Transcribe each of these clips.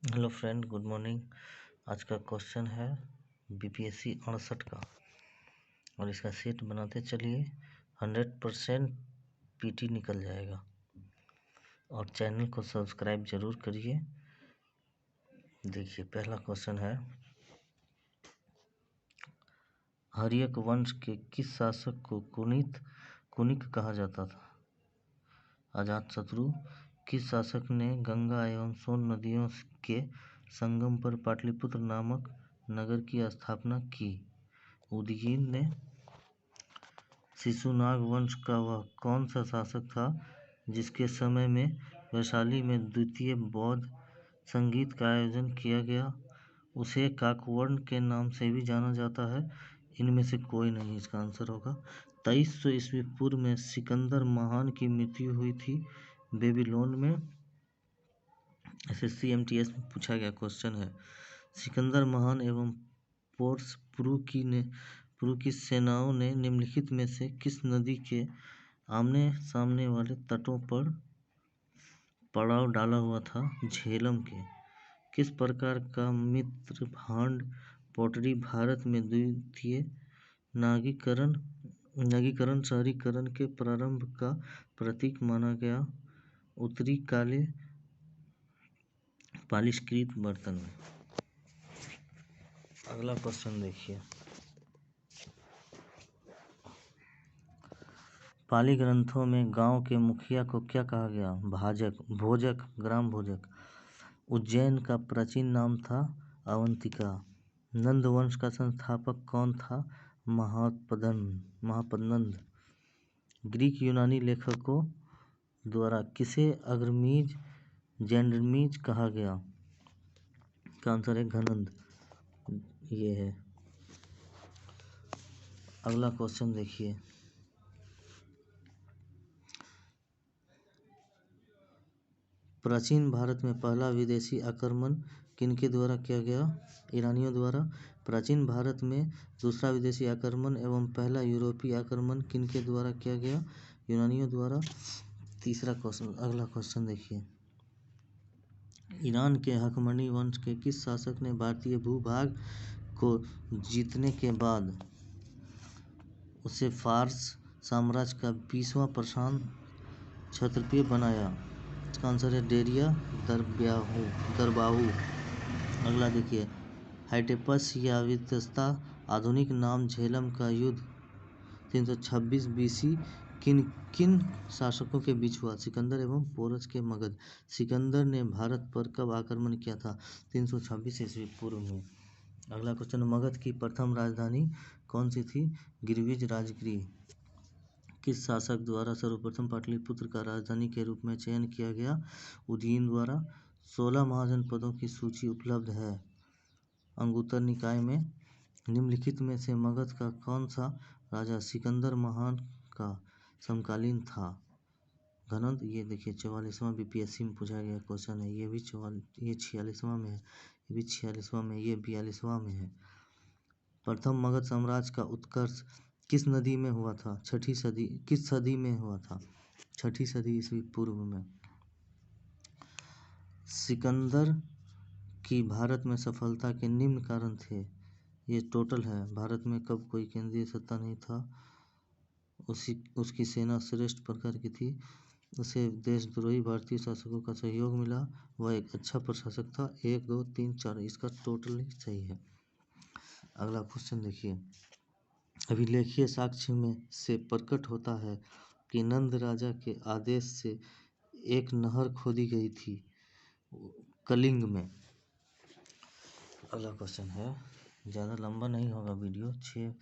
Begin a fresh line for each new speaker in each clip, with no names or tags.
Hello friend, good morning. आज का question है बीपीएससी 68 का और इसका सेट बनाते चलिए 100% पीटी निकल जाएगा। और चैनल को सब्सक्राइब जरूर करिए। देखिए, पहला क्वेश्चन है, हर्यक वंश के किस शासक को कुनिक कहा जाता था? अजातशत्रु। किस शासक ने गंगा एवं सोन नदियों के संगम पर पाटलिपुत्र नामक नगर की स्थापना की? उदयीन ने। शिशुनाग वंश का वह कौन सा शासक था जिसके समय में वैशाली में द्वितीय बौद्ध संगीत का आयोजन किया गया? उसे काकवर्ण के नाम से भी जाना जाता है। इनमें से कोई नहीं इसका आंसर होगा। 2300 ईस्वी पूर्व में सिकंदर महान की मृत्यु हुई थी बेबीलोन में। एसएससी एमटीएस में पूछा गया क्वेश्चन है, सिकंदर महान एवं पोर्स पुरु की सेनाओं ने निम्नलिखित में से किस नदी के आमने सामने वाले तटों पर पड़ाव डाला हुआ था? झेलम के। किस प्रकार का मित्र भांड पोटरी भारत में द्वितीय नागीकरण शहरीकरण के प्रारंभ का प्रतीक माना गया? उत्तरी काले पालिशकृत बर्तन में। अगला क्वेश्चन देखिए, पाली ग्रंथों में गांव के मुखिया को क्या कहा गया? भोजक, ग्राम भोजक। उज्जैन का प्राचीन नाम था अवंतिका। नंद वंश का संस्थापक कौन था? महापद्नंद। ग्रीक यूनानी लेखकों द्वारा किसे अग्रमीज जैंडरमीज कहा गया? का आंसर है घनंद। ये है। अगला क्वेश्चन देखिए, प्राचीन भारत में पहला विदेशी आक्रमण किनके द्वारा किया गया? ईरानियों द्वारा। प्राचीन भारत में दूसरा विदेशी आक्रमण एवं पहला यूरोपीय आक्रमण किनके द्वारा किया गया? यूनानियों द्वारा। अगला क्वेश्चन देखिए, ईरान के हखमनी वंश के किस शासक ने भारतीय भूभाग को जीतने के बाद उसे फारस साम्राज्य का 20वां प्रशांत क्षत्रिय बनाया? इसका आंसर है डेरिया दरबाहू। अगला देखिए, हाइटेपस या वितस्ता आधुनिक नाम झेलम का युद्ध 326 बीसी किन शासकों के बीच हुआ? सिकंदर एवं पोरस के मगध। सिकंदर ने भारत पर कब आक्रमण किया था? 326 ईस्वी पूर्व में। अगला क्वेश्चन, मगध की प्रथम राजधानी कौन सी थी? गिरिविज राजगृह। किस शासक द्वारा सर्वप्रथम पाटलिपुत्र का राजधानी के रूप में चयन किया गया? उदयीन द्वारा। 16 महाजनपदों की सूची उपलब्ध है अंगुत्तर निकाय में। निम्नलिखित में से मगध का कौन सा राजा सिकंदर महान का समकालीन था? घनंद। ये देखिए 44वां बीपीएससी में पूछा गया क्वेश्चन है। ये 46वां में है, ये भी 46वां में, ये 42वां में है। प्रथम मगध साम्राज्य का उत्कर्ष किस नदी में हुआ था? किस सदी में हुआ था? 6ठी सदी ईस्वी पूर्व में। सिकंदर की भारत में सफलता के निम्न कारण थे। ये टोटल है। भारत में कब कोई केंद्रीय सत्ता नहीं था, उसकी सेना श्रेष्ठ प्रकार की थी, उसे देशद्रोही भारतीय शासकों का सहयोग मिला, वह एक अच्छा प्रशासक था। 1 2 3 4 इसका टोटल ही सही है। अगला क्वेश्चन देखिए, अभिलेखीय साक्ष्य में से प्रकट होता है कि नंद राजा के आदेश से एक नहर खोदी गई थी कलिंग में। अगला क्वेश्चन है, ज़्यादा लंबा नहीं होगा वीडियो, 6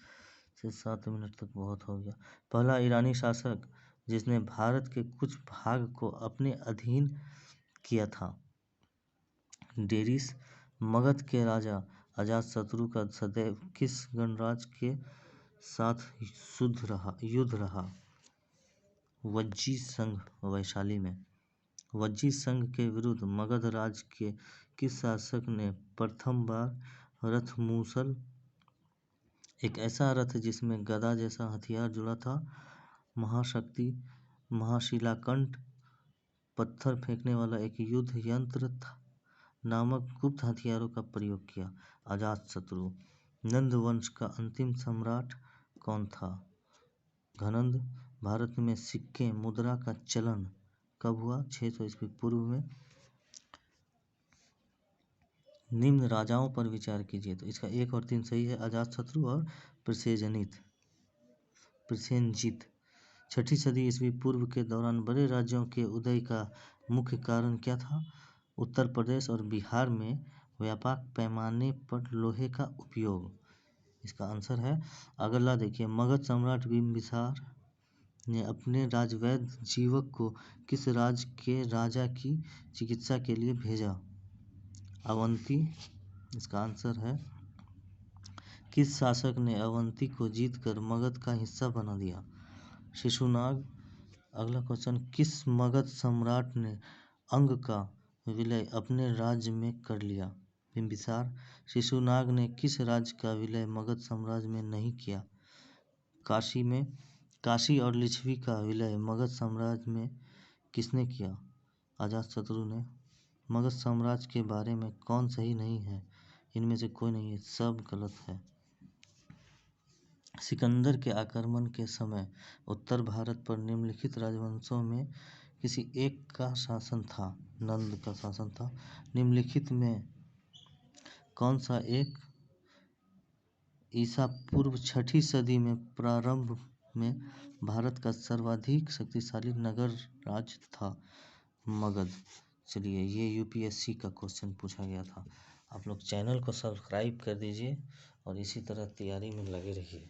से 7 मिनट तक बहुत हो गया। पहला ईरानी शासक जिसने भारत के कुछ भाग को अपने अधीन किया था? डेरिस। मगध के राजा अजातशत्रु का सदैव किस गणराज्य के साथ युद्ध रहा? वज्जी संघ वैशाली में। वज्जी संघ के विरुद्ध मगध राज्य के किस शासक ने प्रथम बार रथ मूसल, एक ऐसा रथ जिसमें गदा जैसा हथियार जुड़ा था, महाशक्ति, महाशिलाकंठ, पत्थर फेंकने वाला एक युद्ध यंत्र था, नामक गुप्त हथियारों का प्रयोग किया? अजातशत्रु। नंद वंश का अंतिम सम्राट कौन था? घनंद। भारत में सिक्के मुद्रा का चलन कब हुआ? 600 ईस्वी पूर्व में। निम्न राजाओं पर विचार कीजिए। तो इसका 1 और 3 सही है, अजातशत्रु और प्रसेनजीत। 6ठी सदी ईस्वी पूर्व के दौरान बड़े राज्यों के उदय का मुख्य कारण क्या था? उत्तर प्रदेश और बिहार में व्यापक पैमाने पर लोहे का उपयोग। इसका आंसर है अगला देखिए, मगध सम्राट बिंबिसार ने अपने राजवैद्य जीवक को किस राज्य के राजा की चिकित्सा के लिए भेजा? अवंती। इसका आंसर है किस शासक ने अवंती को जीतकर मगध का हिस्सा बना दिया? शिशुनाग। अगला क्वेश्चन, किस मगध सम्राट ने अंग का विलय अपने राज्य में कर लिया? बिंबिसार। शिशुनाग ने किस राज्य का विलय मगध साम्राज्य में नहीं किया? काशी में। काशी और लिच्छवी का विलय मगध साम्राज्य में किसने किया? अजातशत्रु ने। मगध साम्राज्य के बारे में कौन सही नहीं है? इनमें से कोई नहीं है, सब गलत है। सिकंदर के आक्रमण के समय उत्तर भारत पर निम्नलिखित राजवंशों में किसी एक का शासन था? नंद का शासन था। निम्नलिखित में कौन सा एक ईसा पूर्व 6ठी सदी में प्रारंभ में भारत का सर्वाधिक शक्तिशाली नगर राज्य था? मगध। चलिए, ये यूपीएससी का क्वेश्चन पूछा गया था। आप लोग चैनल को सब्सक्राइब कर दीजिए और इसी तरह तैयारी में लगे रहिए।